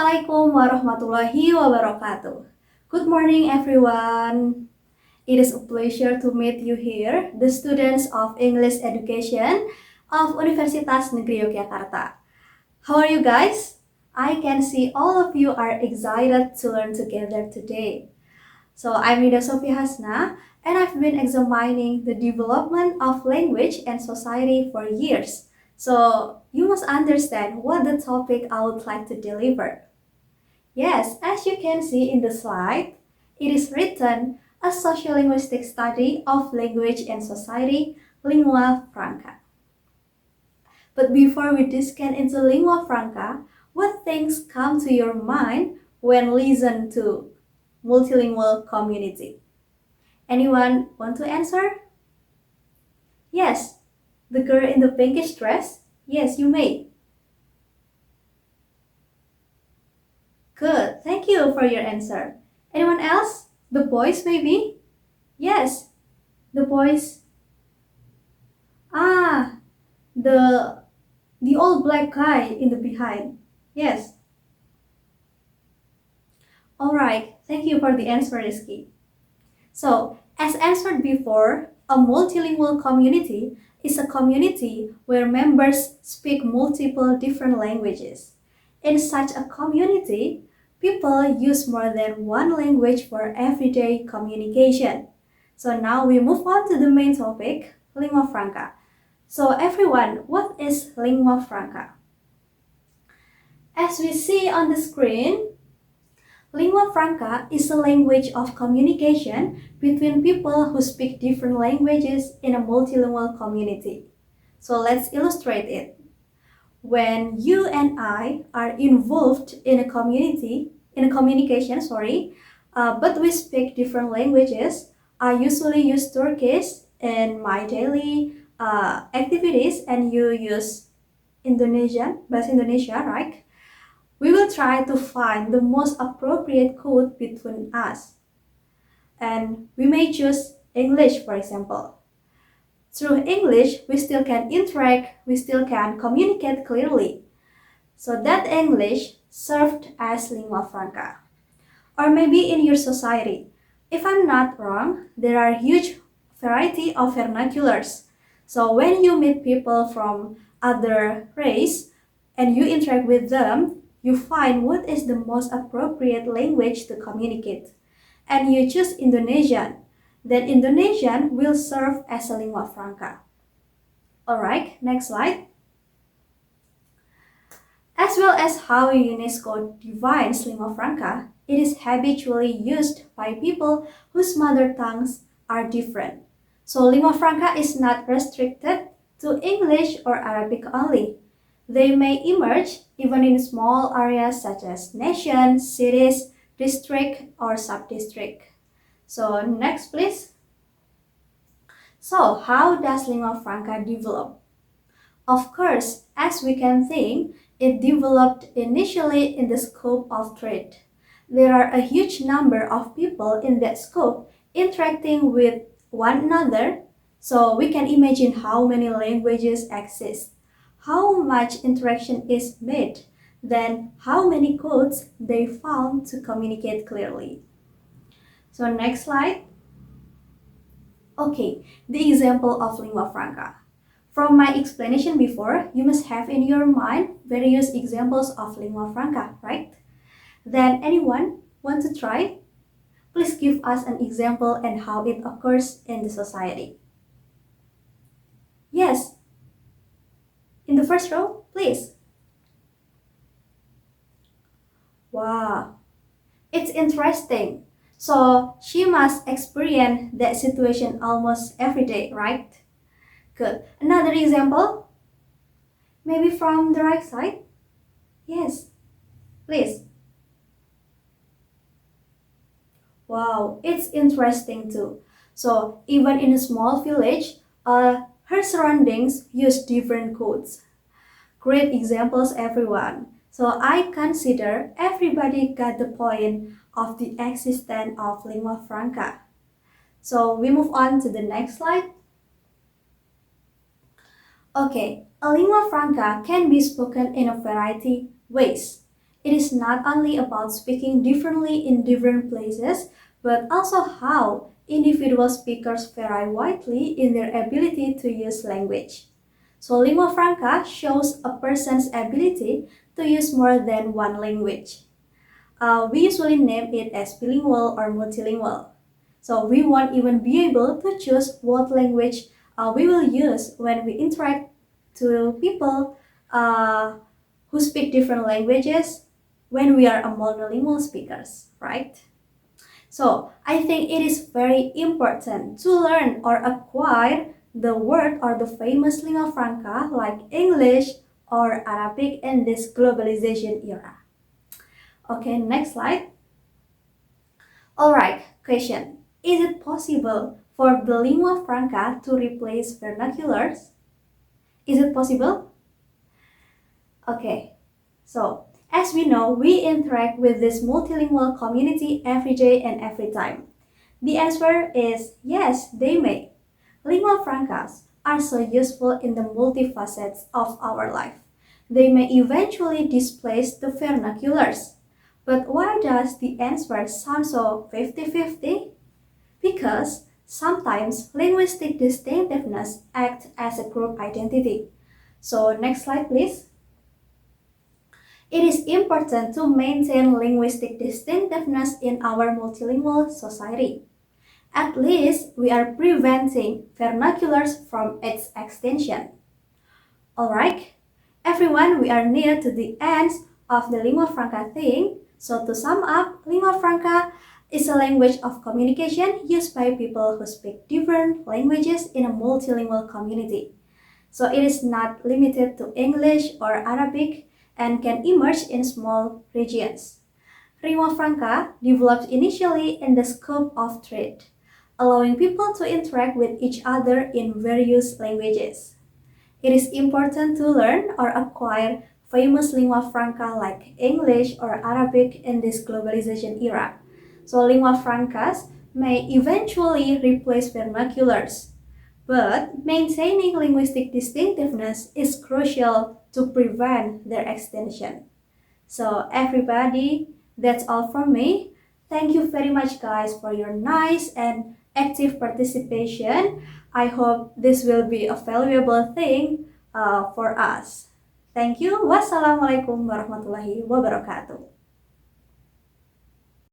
Assalamualaikum warahmatullahi wabarakatuh. Good morning, everyone. It is a pleasure to meet you here, the students of English Education of Universitas Negeri Yogyakarta. How are you guys? I can see all of you are excited to learn together today. So I'm Nida Hasna, and I've been examining the development of language and society for years. So you must understand what the topic I would like to deliver. Yes, as you can see in the slide, it is written a sociolinguistic study of language and society, lingua franca. But before we discuss into lingua franca, what things come to your mind when listen to multilingual community? Anyone want to answer? Yes, the girl in the pinkish dress? Yes, you may. Good, thank you for your answer. Anyone else? The boys maybe? Yes, the boys. Ah, the old black guy in the behind. Yes. Alright, thank you for the answer, Rizky. So, as answered before, a multilingual community is a community where members speak multiple different languages. In such a community, people use more than one language for everyday communication. So now we move on to the main topic, lingua franca. So everyone, what is lingua franca? As we see on the screen, lingua franca is a language of communication between people who speak different languages in a multilingual community. So let's illustrate it. When you and I are involved in a community, in a communication, but we speak different languages, I usually use Turkish in my daily activities, and you use Indonesian, bahasa Indonesia, right? We will try to find the most appropriate code between us. And we may choose English, for example. Through English, we still can interact, we still can communicate clearly. So that English served as lingua franca. Or maybe in your society. If I'm not wrong, there are huge variety of vernaculars. So when you meet people from other race and you interact with them, you find what is the most appropriate language to communicate. And you choose Indonesian. Then Indonesian will serve as a lingua franca. Alright, next slide. As well as how UNESCO defines lingua franca, it is habitually used by people whose mother tongues are different. So lingua franca is not restricted to English or Arabic only. They may emerge even in small areas such as nations, cities, district, or sub-district. So next please. So how does lingua franca develop? Of course, as we can think, it developed initially in the scope of trade. There are a huge number of people in that scope interacting with one another, so we can imagine how many languages exist, how much interaction is made, then how many codes they found to communicate clearly. So next slide. Okay, the example of lingua franca. From my explanation before, you must have in your mind various examples of lingua franca, right? Then anyone want to try? Please give us an example and how it occurs in the society. Yes, in the first row, please. Wow, it's interesting. So she must experience that situation almost every day, right? Good. Another example? Maybe from the right side? Yes, please. Wow, it's interesting too. So even in a small village, her surroundings use different codes. Great examples, everyone. So I consider everybody got the point of the existence of lingua franca. So we move on to the next slide. Okay, a lingua franca can be spoken in a variety ways. It is not only about speaking differently in different places, but also how individual speakers vary widely in their ability to use language. So lingua franca shows a person's ability to use more than one language. We usually name it as bilingual or multilingual. So we won't even be able to choose what language we will use when we interact to people who speak different languages when we are a monolingual speakers, right? So I think it is very important to learn or acquire the word or the famous lingua franca like English or Arabic in this globalization era. Okay, next slide. Alright, question. Is it possible for the lingua franca to replace vernaculars? Is it possible? Okay, so as we know, we interact with this multilingual community every day and every time. The answer is yes, they may. Lingua francas are so useful in the multifacets of our life. They may eventually displace the vernaculars. But why does the answer sound so 50-50? Because sometimes linguistic distinctiveness acts as a group identity. So next slide please. It is important to maintain linguistic distinctiveness in our multilingual society. At least we are preventing vernaculars from its extinction. Alright, everyone, we are near to the end of the lingua franca thing. So to sum up, lingua franca is a language of communication used by people who speak different languages in a multilingual community. So it is not limited to English or Arabic and can emerge in small regions. Lingua franca developed initially in the scope of trade, allowing people to interact with each other in various languages. It is important to learn or acquire famous lingua franca like English or Arabic in this globalization era. So lingua francas may eventually replace vernaculars, but maintaining linguistic distinctiveness is crucial to prevent their extinction. So everybody, that's all from me. Thank you very much guys for your nice and active participation. I hope this will be a valuable thing for us. Thank you. Wassalamualaikum warahmatullahi wabarakatuh.